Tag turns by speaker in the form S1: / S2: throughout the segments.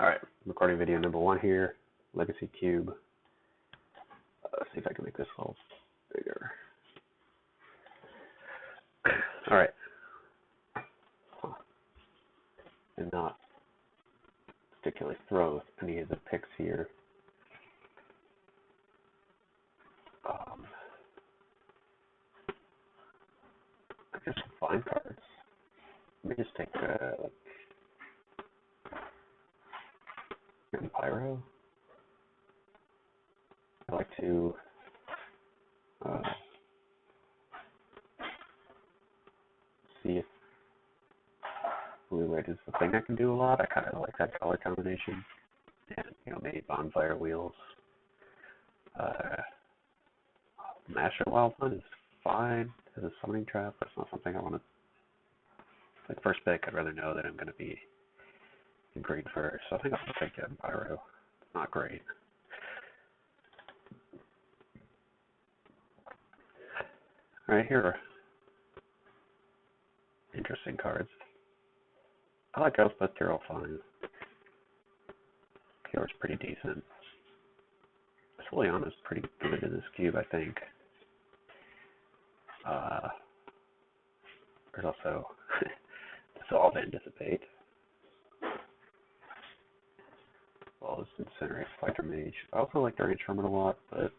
S1: Alright, recording video number 1 here, Legacy Cube. Let's see if I can make this a little bigger. Alright. And not particularly throw any of the picks here. I guess some fine cards. Let me just take Pyro. I like to see if Blue Red is the thing I can do a lot. I kind of like that color combination. And, maybe Bonfire Wheels. Master Wild Hunt is fine as a summoning trap, but it's not something I want to. Like, first pick, I'd rather know that I'm going to be in green first. So I think I'll take Pyro. It's not great. Alright, here are interesting cards. I like Elspeth Tyrell fine. Kyora's pretty decent. Soliana's pretty good in this cube, I think. There's also Dissolve and Dissipate. Well, this Incinerate Fighter Mage. I also like Drain Sherman a lot, but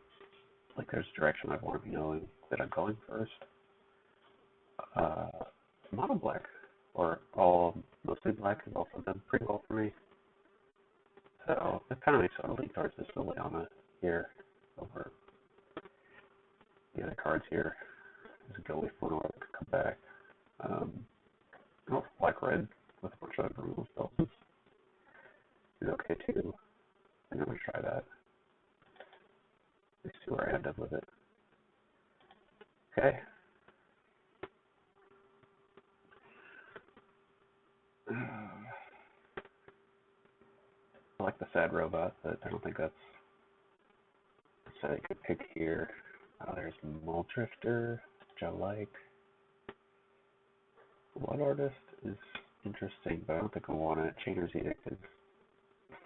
S1: there's a direction I want to be knowing that I'm going first. Mono Black, or all mostly black, has also done pretty well for me. So it kind of makes sense to lean towards this Liliana here over the other cards here. There's a Gilly Flanor that could come back. Black Red with a bunch of removal spells is okay too. I'm going to try that. Let's see where I end up with it. Okay. I like the Sad Robot, but I don't think that's a good pick here. There's Mole Drifter, which I like. Blood Artist is interesting, but I don't think I want it. Chainer's Edict is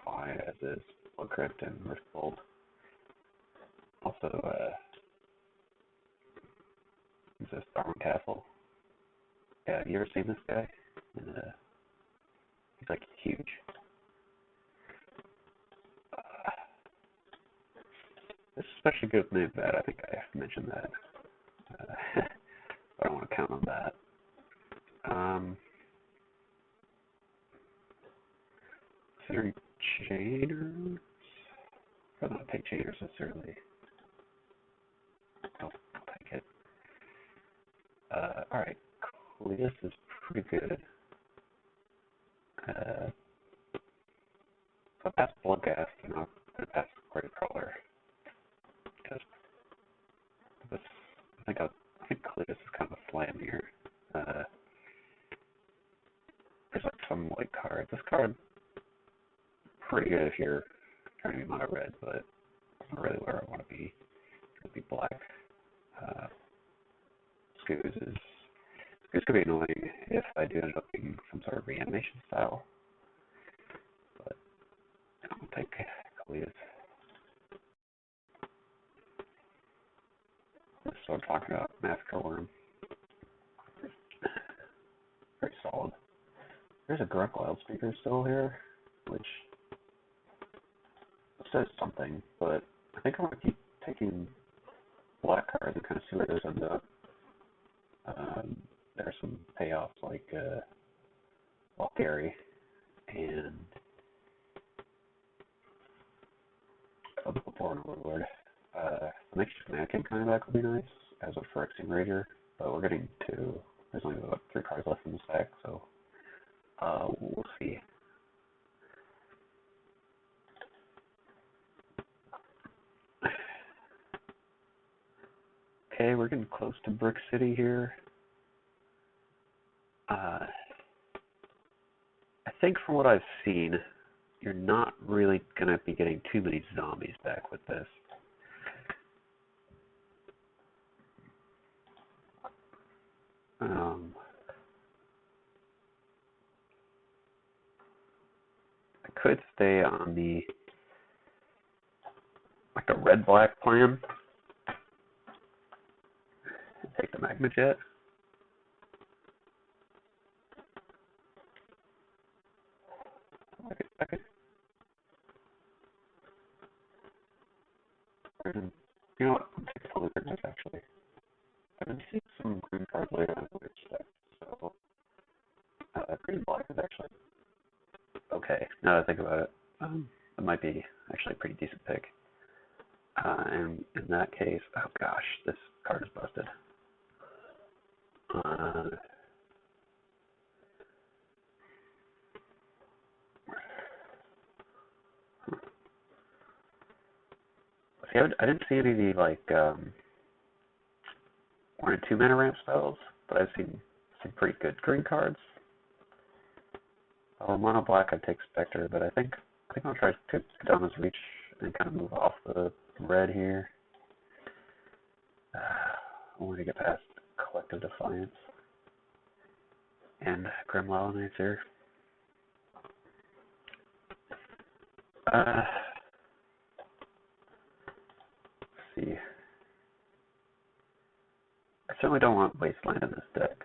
S1: fine as is. Blood Crypt and Riftbolt. Also, there's this Darwin Castle. Yeah, have you ever seen this guy? He's like huge. This is especially good with Name Bad. I think I have to mention that. I don't want to count on that. Considering Chainers? I'd not take Chainers necessarily. I'll take it. Alright. Cletus is pretty good. If I pass Bloodghast, I'm going to pass Great Crawler. I think Cletus is kind of a slam here. There's like some white card. This card pretty good if you're trying to be mono red, but it's not really where I want to be. It's going to be black. Scooz could be annoying if I do end up being some sort of reanimation style. But I'll take Cletus. So I'm talking about Massacre Worm. Very solid. There's a Grunk Wildspeaker still here, which says something, but I think I want to keep taking black cards and kind of see where those end up. There are some payoffs like Valkyrie and Born Overlord. The next Mannequin coming back would be nice as a Phyrexian Rager, but we're getting to. There's only about 3 cards left in this deck, so we'll see. Okay, we're getting close to Brick City here. I think from what I've seen, you're not really going to be getting too many zombies back with this. I could stay on the like a red-black plan and take the Magma Jet. Okay. And you know what? I'll take the Luther Knight actually. I've been seeing some green cards later on the deck, so green black is actually okay. Now that I think about it, it might be actually a pretty decent pick. And in that case, oh gosh, this card is busted. See, I didn't see any of the like 1 and 2 mana ramp spells, but I've seen some pretty good green cards. Mono black, I'd take Spectre, but I think I'll try to Kadama's Reach and kind of move off the red here. I want to get past Collective Defiance and Grim Lalanacer. Let's see. I certainly don't want Wasteland in this deck.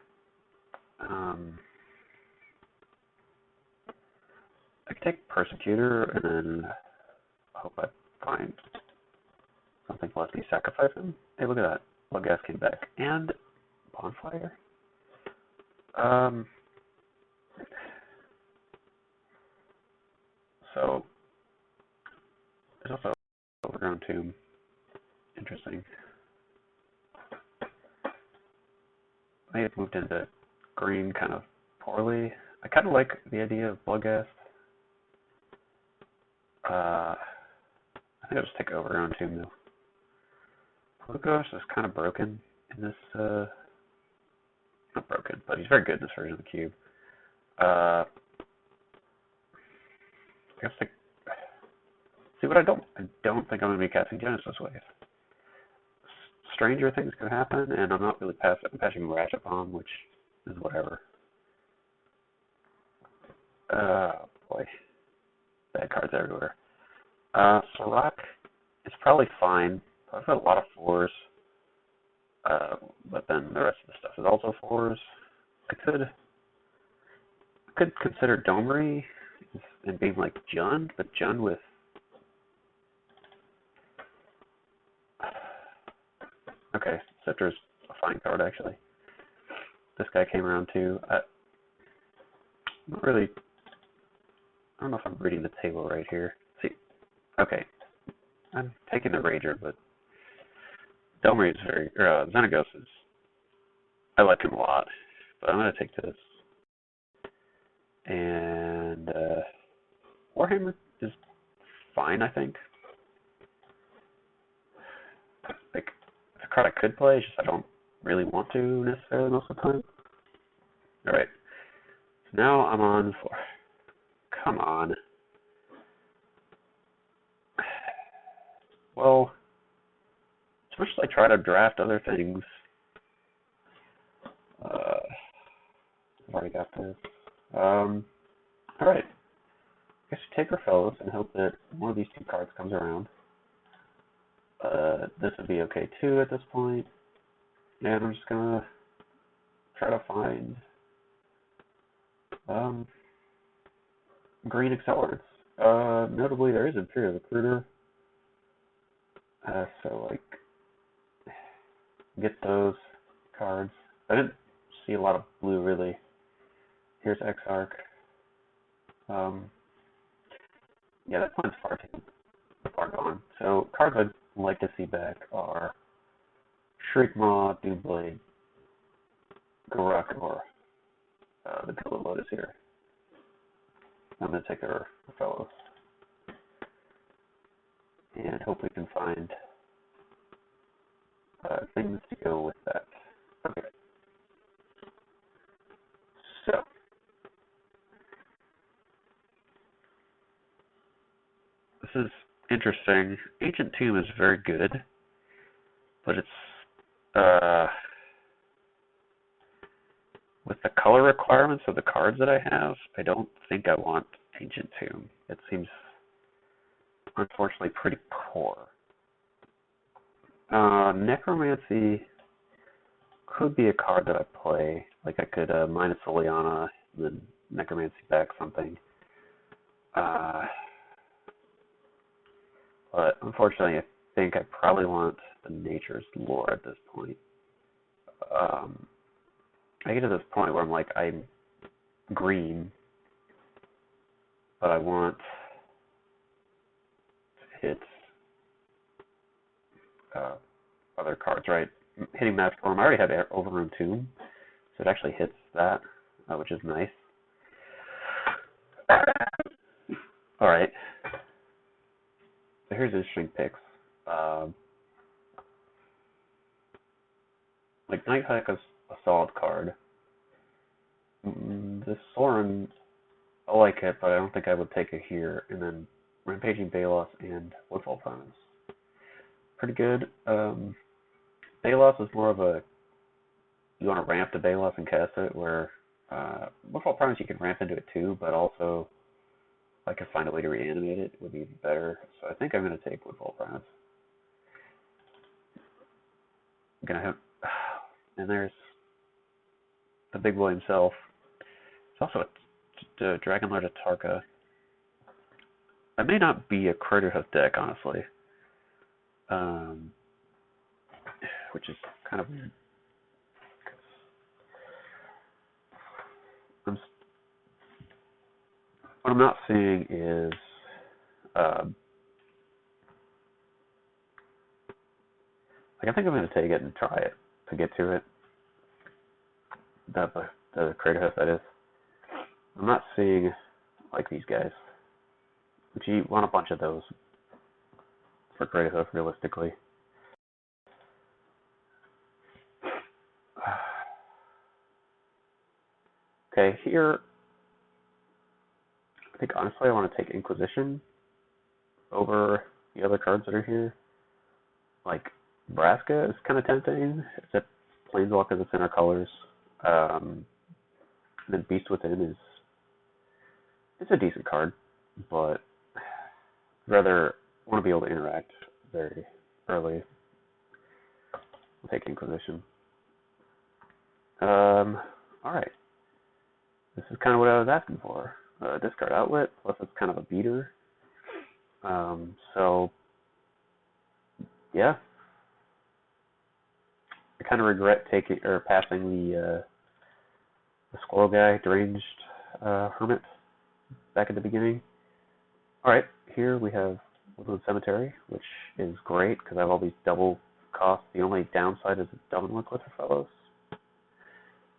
S1: I could take Persecutor and then hope I find something to let me sacrifice him. Hey, look at that. Bloodghast came back. And Bonfire. So there's also Overgrown Tomb. Interesting. I may have moved into green kind of poorly. I kind of like the idea of Bloodghast. I think I'll just take Overgrown Tomb though. Bloodghast is kind of broken in this, not broken, but he's very good in this version of the cube. I guess see what I don't think I'm going to be casting Genesis Wave. Stranger things could happen, and I'm not really passing Ratchet Bomb, which is whatever. Boy. Bad cards everywhere. Serac is probably fine. I've got a lot of 4s. But then the rest of the stuff is also 4s. I could consider Domri and being like Jund, but Jund with okay, Scepter's a fine card actually. This guy came around too. Not really. I don't know if I'm reading the table right here. See, okay, I'm taking the Rager, but Domri is Xenagos is. I like him a lot, but I'm gonna take this. And Warhammer is fine, I think. Like, it's a card I could play, it's just I don't really want to necessarily most of the time. Alright. So now I'm on 4. Come on. Well, as much as I try to draft other things, I've already got this. Alright. I guess we take our fellows and hope that one of these 2 cards comes around. This would be okay too at this point. And I'm just gonna try to find green accelerants. Notably, there is Imperial Recruiter. So, like, get those cards. I didn't see a lot of blue, really. Here's Exarch. Yeah, that one's far gone. So, cards I'd like to see back are Shriekmaw, Doomblade, Garruk, or the Pillar Lotus here. I'm going to take our fellows and hope we can find things to go with that. Okay. So, this is interesting. Ancient Tomb is very good, but it's with the color requirements of the cards that I have, I don't think I want Ancient Tomb. It seems, unfortunately, pretty poor. Necromancy could be a card that I play. Like I could minus Liliana, and then Necromancy back something. But unfortunately, I think I probably want the Nature's Lore at this point. I get to this point where I'm like, I'm green, but I want to hit other cards, right? Hitting Magic Form. I already have Overrun Tomb, so it actually hits that, which is nice. Alright. So here's interesting picks. Like Nighthawk is a solid card. This Sorin, I like it, but I don't think I would take it here. And then Rampaging Balos and Woodfall Promise. Pretty good. Balos is more of a, you want to ramp to Balos and cast it, where Woodfall Promise you can ramp into it too, but also if I could find a way to reanimate it, it would be even better. So I think I'm going to take Woodfall Promise. I'm going to have, and there's the big boy himself. It's also a Dragonlord Atarka. I may not be a Craterhoof deck, honestly. Which is kind of weird. What I'm not seeing is like I think I'm going to take it and try it to get to it. The Craterhoof, that is. I'm not seeing like these guys. But you want a bunch of those for Craterhoof, realistically. Okay, here, I think honestly I want to take Inquisition over the other cards that are here. Like, Vraska is kind of tempting, except Planeswalker that's in our colors. And then Beast Within it's a decent card, but I'd rather want to be able to interact very early. I'll take Inquisition. Alright. This is kind of what I was asking for. Discard Outlet, plus it's kind of a beater. So, yeah. I kind of regret passing the Squirrel guy, Deranged Hermit, back at the beginning. Alright, here we have Woodland Cemetery, which is great because I have all these double costs. The only downside is it's Dominant Fellows.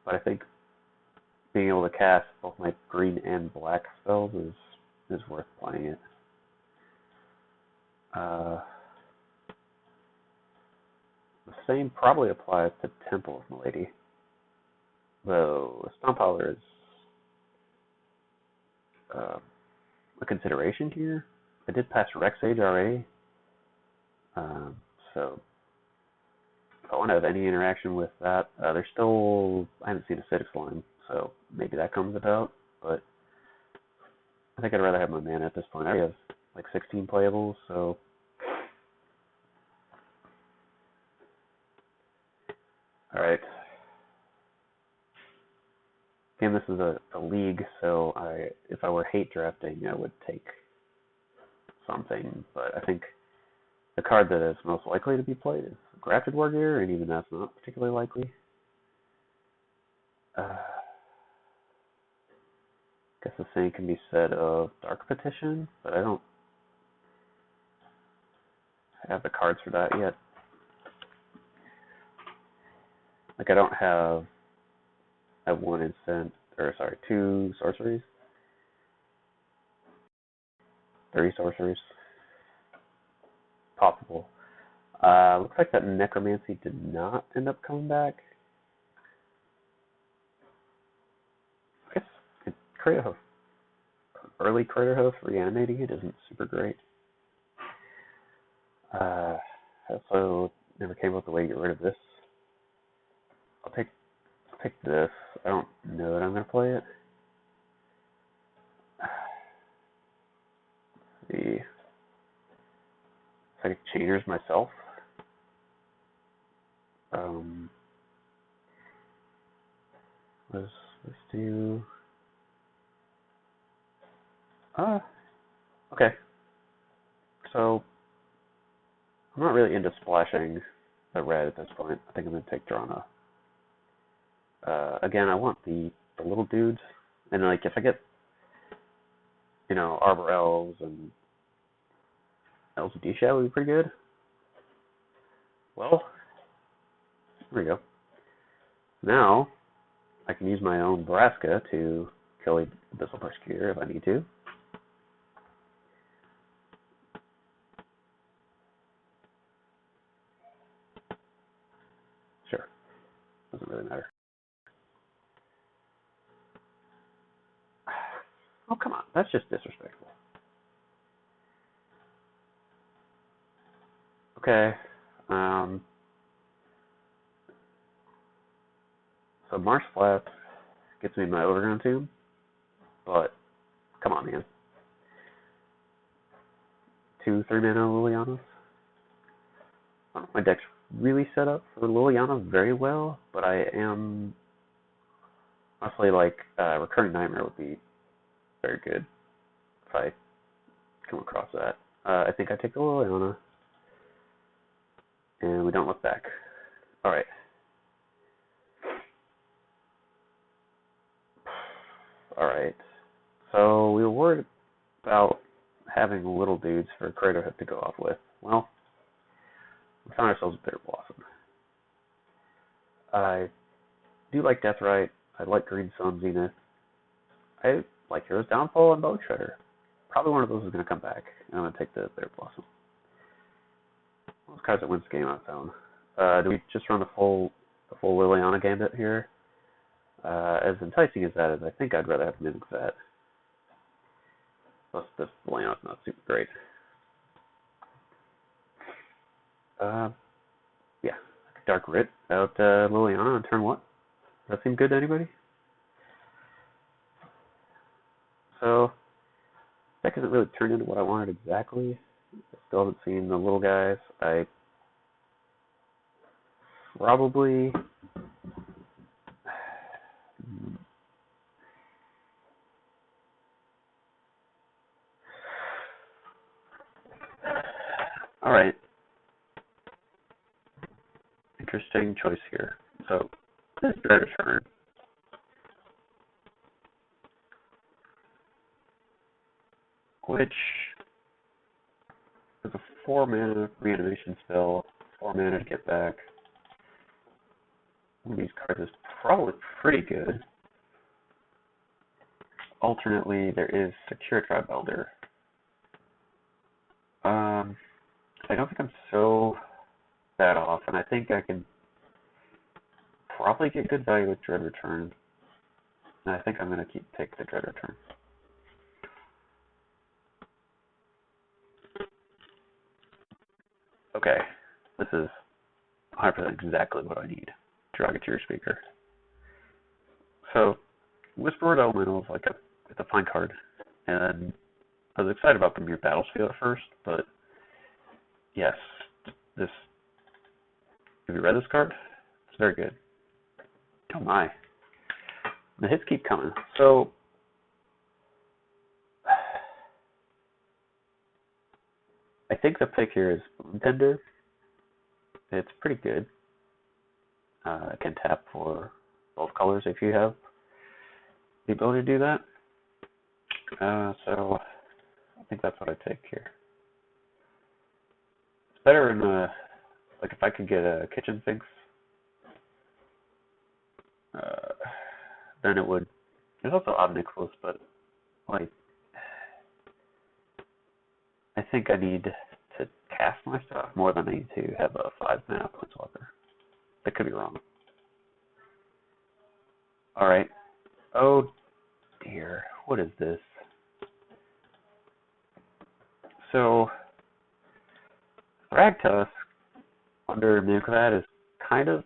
S1: But I think being able to cast both my green and black spells is worth playing it. The same probably applies to Temple of Malady, though Stomp Howler is a consideration here. I did pass Rexage already, so if I want to have any interaction with that, there's still, I haven't seen Acidic Slime, so maybe that comes about, but I think I'd rather have my mana at this point. I already have like 16 playables, so alright. Again, this is a league, so if I were hate drafting, I would take something, but I think the card that is most likely to be played is Grafted Wargear, and even that's not particularly likely. I guess the same can be said of Dark Petition, but I don't have the cards for that yet. Like, I don't have one instant, or sorry, 2 sorceries. 3 sorceries. Possible. Looks like that Necromancy did not end up coming back. I guess Craterhoof, early Craterhoof, reanimating it isn't super great. I also never came up with a way to get rid of this. I'll take this. I don't know that I'm going to play it. The psychic chainers myself. Let's do. Okay. So I'm not really into splashing the red at this point. I think I'm gonna take Drana. Again, I want the little dudes, and like if I get, Arbor Elves and Elves of Desha would be pretty good. Well, there we go. Now I can use my own Vraska to kill a Abyssal Persecutor if I need to. Sure, doesn't really matter. Oh, come on, that's just disrespectful. Okay, so Marsh Flap gets me my Overground Tomb, but come on, man. 2 3-mana Lilianas. My deck's really set up for Liliana very well, but I am honestly like Recurring Nightmare would be very good if I come across that. I think I take the Liliana, and we don't look back. All right. All right. So we were worried about having little dudes for Craterhoof to go off with. Well, we found ourselves a Bitter Blossom. I do like Deathrite. I like Green Sun Zenith. I like Hero's Downfall and Bone Shredder. Probably one of those is going to come back, and I'm going to take the Bitter Blossom. Those cards that wins the game on its own. Do we just run the full Liliana Gambit here? As enticing as that is, I think I'd rather have Mimic that. Plus, this Liliana's not super great. Yeah, Dark Writ out Liliana on turn 1. Does that seem good to anybody? So, deck hasn't really turned into what I wanted exactly. I still haven't seen the little guys. I probably all right. Interesting choice here. So this Dread Return. Which is a 4-mana reanimation spell, 4 mana to get back. One of these cards is probably pretty good. Alternately, there is Secure Tribe Elder. I don't think I'm so bad off, and I think I can probably get good value with Dread Return. And I think I'm going to take the Dread Return. Okay, this is 100% exactly what I need. Derogative Speaker. So, Whisperwood Elemental is like it's a fine card, and I was excited about the Mere Battlefield at first, but yes, this. Have you read this card? It's very good. Oh my. The hits keep coming. So, I think the pick here is Boomtender. It's pretty good. It can tap for both colors if you have the ability to do that. So, I think that's what I take here. It's better in like if I could get a Kitchen Finks, then it would. There's also Ob Nixilis, but like I think I need to cast my stuff more than I need to have a 5-mana Planeswalker. I could be wrong. Alright. Oh dear. What is this? So, Thragtusk under Mimikrat is kind of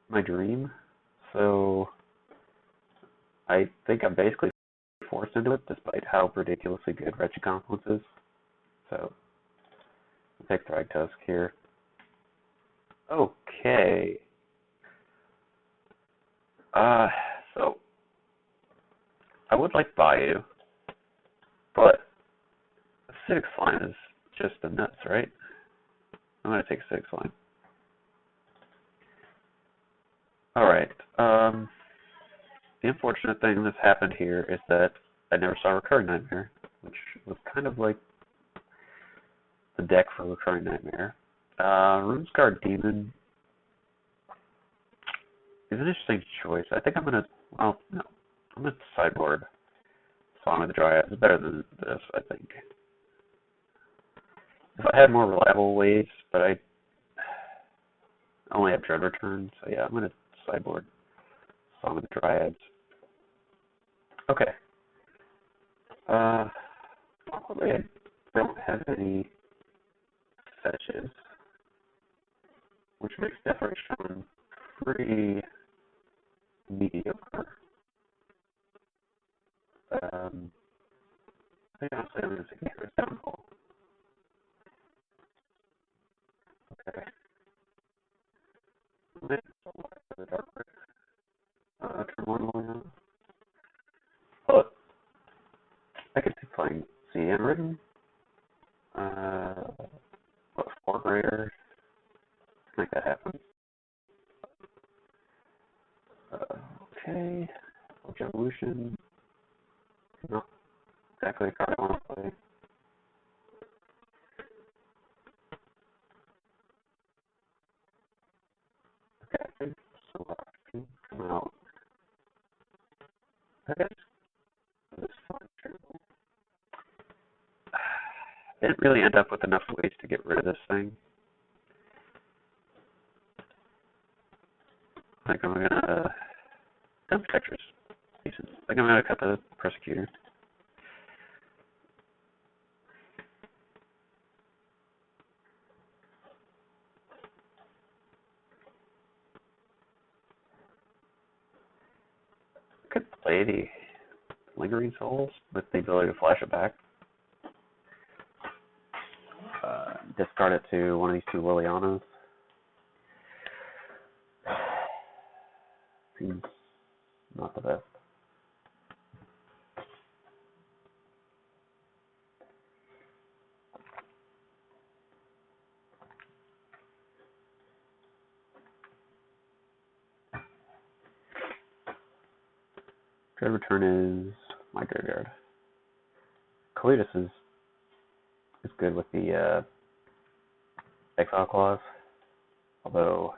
S1: my dream. So, I think I'm basically forced into it, despite how ridiculously good Wretched Confluence is. So, I'll take Thragtusk here. Okay. So, I would like Bayou, but Acidic Slime is just the nuts, right? I'm going to take Acidic Slime. Alright, the unfortunate thing that's happened here is that I never saw Recurring Nightmare, which was kind of like the deck for Recurring Nightmare. Runescar Demon is an interesting choice. I think I'm going to, well, no, I'm going to sideboard Song of the Dryad. It's better than this, I think. If I had more reliable ways, but I only have Dread Return, so yeah, I'm going to sideboard Song of the Dryads. Okay. Probably I don't have any fetches, which makes Decoration pretty mediocre. I think honestly I'm going to take Hero's Downfall. Okay. Maybe for the Dark Red. Turn one going on. Oh, I could see playing CN Ridden. What, 4 Greater? Make that happen. Okay. Evolution. Not exactly the card I want to play. Okay, so come out. I guess this fun. I didn't really end up with enough ways to get rid of this thing. I think I'm gonna Gun Protector's decent. I think I'm gonna cut the Persecutor. I could play the Lingering Souls with the ability to flash it back. Discard it to one of these 2 Lilianas. Seems not the best. Dread Return is my graveyard. Kalidas is good with the Exile Clause, although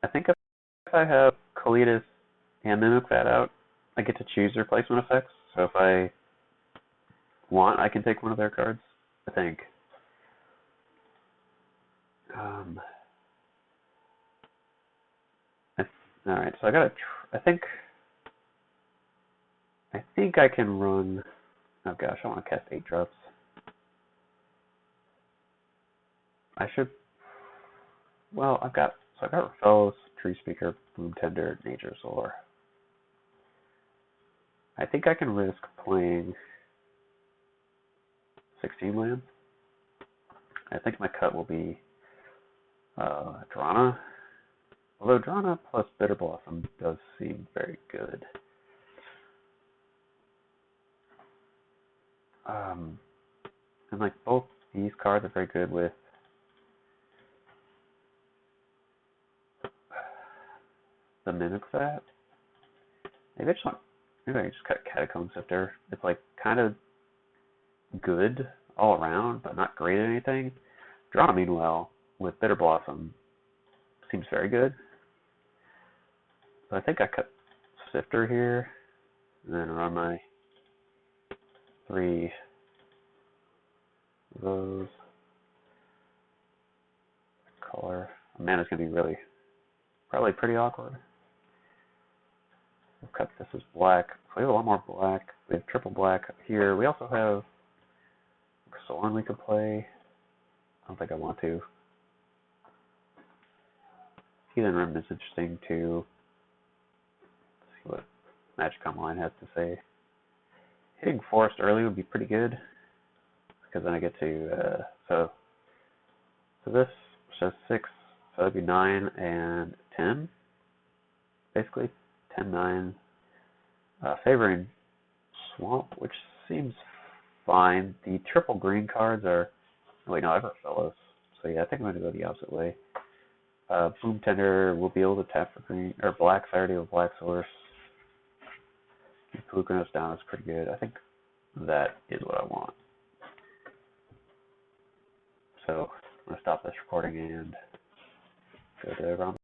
S1: I think if I have Kalidas and Mimic Vat out, I get to choose replacement effects. So if I want, I can take one of their cards, I think. Alright, so I gotta, I think I can run, oh gosh, I want to cast 8 drops. I should, well, I've got Repels, Tree Speaker, Bloom Tender, Nature's Lore. I think I can risk playing 16 lands. I think my cut will be Drana. Although Drana plus Bitter Blossom does seem very good. And like both these cards are very good with the Mimic Vat. Maybe I just cut Catacomb Sifter. It's like kind of good all around, but not great at anything. Drana, meanwhile, with Bitter Blossom, seems very good. So I think I cut Sifter here, and then run my 3 of those. Color. Mana's gonna be probably pretty awkward. We'll cut this as black. So we have a lot more black. We have triple black up here. We also have Sorin we could play. I don't think I want to. Heathen Rim is interesting too. Let's see what Magic Online has to say. Hitting Forest early would be pretty good, because then I get to, so this says 6, so that'd be 9 and 10, basically, 10, 9, favoring Swamp, which seems fine. The triple green cards are, oh wait, no, Everfellows, so yeah, I think I'm going to go the opposite way. Boom Tender will be able to tap for green, or black, Saturday with Black Source. Keep Polukranos down is pretty good. I think that is what I want. So I'm going to stop this recording and go to round